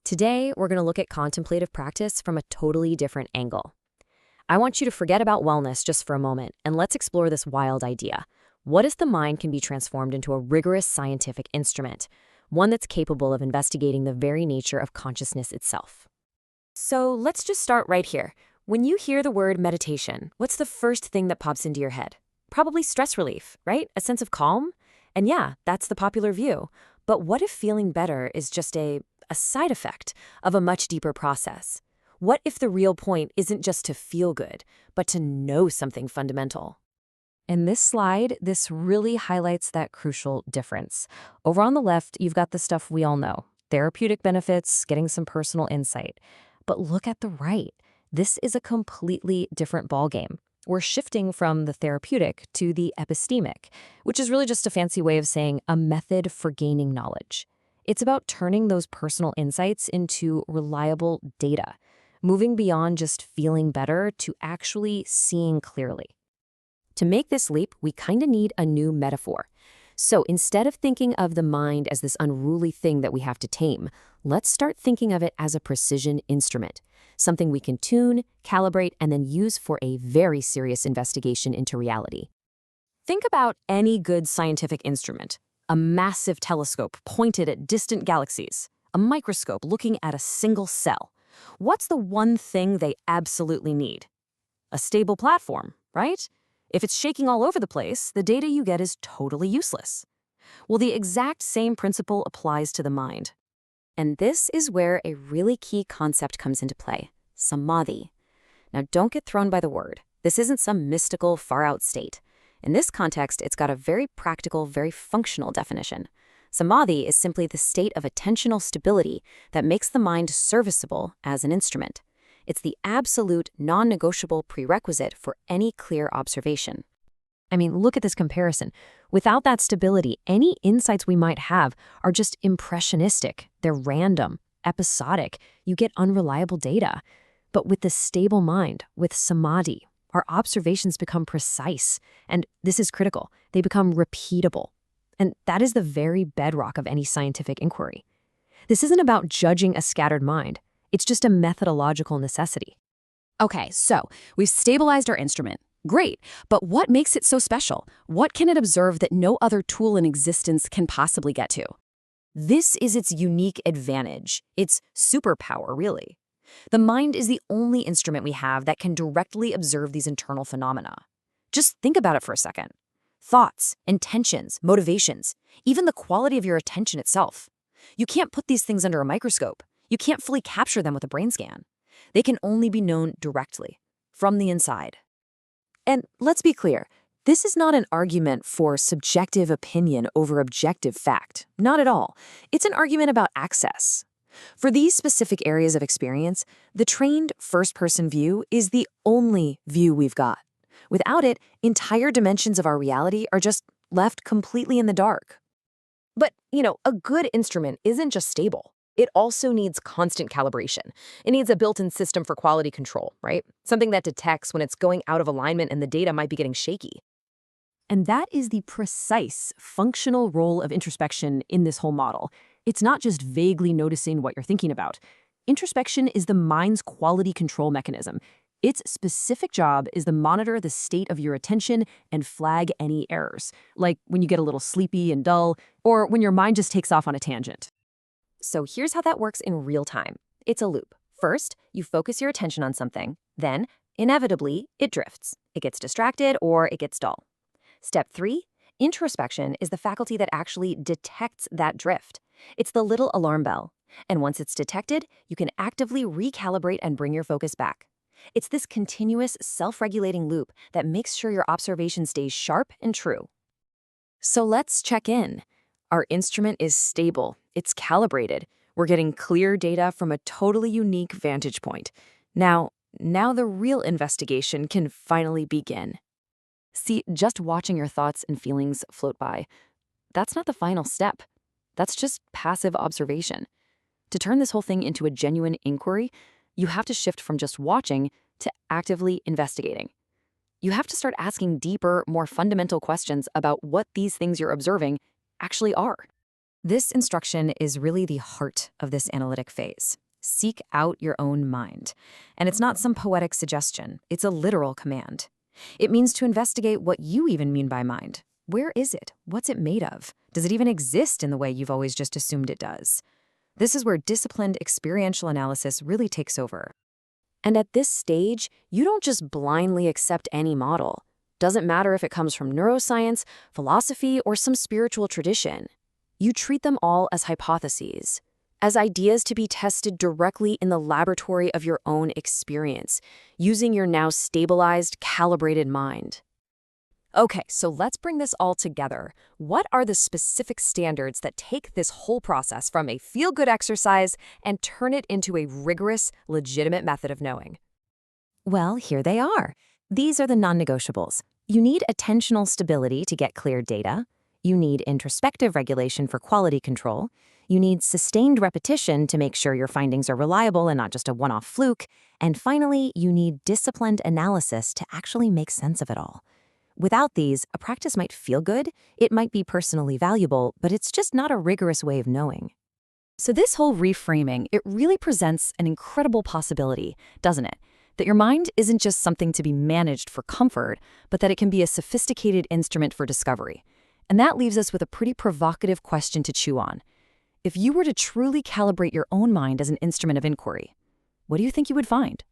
Today, we're going to look at contemplative practice from a totally different angle. I want you to forget about wellness just for a moment, and let's explore this wild idea. What if the mind can be transformed into a rigorous scientific instrument, one that's capable of investigating the very nature of consciousness itself? So let's just start right here. When you hear the word meditation, what's the first thing that pops into your head? Probably stress relief, right? A sense of calm? And yeah, that's the popular view. But what if feeling better is just a side effect of a much deeper process? What if the real point isn't just to feel good, but to know something fundamental? In this slide, this really highlights that crucial difference. Over on the left, you've got the stuff we all know, therapeutic benefits, getting some personal insight. But look at the right. This is a completely different ballgame. We're shifting from the therapeutic to the epistemic, which is really just a fancy way of saying a method for gaining knowledge. It's about turning those personal insights into reliable data, moving beyond just feeling better to actually seeing clearly. To make this leap, we kind of need a new metaphor. So instead of thinking of the mind as this unruly thing that we have to tame, let's start thinking of it as a precision instrument, something we can tune, calibrate, and then use for a very serious investigation into reality. Think about any good scientific instrument: a massive telescope pointed at distant galaxies, a microscope looking at a single cell. What's the one thing they absolutely need? A stable platform, right? If it's shaking all over the place, the data you get is totally useless. Well, the exact same principle applies to the mind. And this is where a really key concept comes into play: samadhi. Now, don't get thrown by the word. This isn't some mystical, far-out state. In this context, it's got a very practical, very functional definition. Samadhi is simply the state of attentional stability that makes the mind serviceable as an instrument. It's the absolute, non-negotiable prerequisite for any clear observation. I mean, look at this comparison. Without that stability, any insights we might have are just impressionistic. They're random, episodic. You get unreliable data. But with the stable mind, with samadhi, our observations become precise. And this is critical. They become repeatable. And that is the very bedrock of any scientific inquiry. This isn't about judging a scattered mind. It's just a methodological necessity. Okay, so we've stabilized our instrument. Great, but what makes it so special? What can it observe that no other tool in existence can possibly get to? This is its unique advantage, its superpower, really. The mind is the only instrument we have that can directly observe these internal phenomena. Just think about it for a second. Thoughts, intentions, motivations, even the quality of your attention itself. You can't put these things under a microscope. You can't fully capture them with a brain scan. They can only be known directly, from the inside. And let's be clear, this is not an argument for subjective opinion over objective fact. Not at all. It's an argument about access. For these specific areas of experience, the trained first-person view is the only view we've got. Without it, entire dimensions of our reality are just left completely in the dark. But, a good instrument isn't just stable. It also needs constant calibration. It needs a built-in system for quality control, right? Something that detects when it's going out of alignment and the data might be getting shaky. And that is the precise functional role of introspection in this whole model. It's not just vaguely noticing what you're thinking about. Introspection is the mind's quality control mechanism. Its specific job is to monitor the state of your attention and flag any errors, like when you get a little sleepy and dull, or when your mind just takes off on a tangent. So here's how that works in real time. It's a loop. First, you focus your attention on something. Then, inevitably, it drifts. It gets distracted or it gets dull. Step 3, introspection is the faculty that actually detects that drift. It's the little alarm bell. And once it's detected, you can actively recalibrate and bring your focus back. It's this continuous, self-regulating loop that makes sure your observation stays sharp and true. So let's check in. Our instrument is stable. It's calibrated. We're getting clear data from a totally unique vantage point. Now the real investigation can finally begin. See, just watching your thoughts and feelings float by, that's not the final step. That's just passive observation. To turn this whole thing into a genuine inquiry, you have to shift from just watching to actively investigating. You have to start asking deeper, more fundamental questions about what these things you're observing actually are. This instruction is really the heart of this analytic phase. Seek out your own mind. And it's not some poetic suggestion, it's a literal command. It means to investigate what you even mean by mind. Where is it? What's it made of? Does it even exist in the way you've always just assumed it does? This is where disciplined experiential analysis really takes over. And at this stage, you don't just blindly accept any model. Doesn't matter if it comes from neuroscience, philosophy, or some spiritual tradition. You treat them all as hypotheses, as ideas to be tested directly in the laboratory of your own experience, using your now stabilized, calibrated mind. Okay, so let's bring this all together. What are the specific standards that take this whole process from a feel-good exercise and turn it into a rigorous, legitimate method of knowing? Well, here they are. These are the non-negotiables. You need attentional stability to get clear data. You need introspective regulation for quality control. You need sustained repetition to make sure your findings are reliable and not just a one-off fluke. And finally, you need disciplined analysis to actually make sense of it all. Without these, a practice might feel good, it might be personally valuable, but it's just not a rigorous way of knowing. So this whole reframing, it really presents an incredible possibility, doesn't it? That your mind isn't just something to be managed for comfort, but that it can be a sophisticated instrument for discovery. And that leaves us with a pretty provocative question to chew on. If you were to truly calibrate your own mind as an instrument of inquiry, what do you think you would find?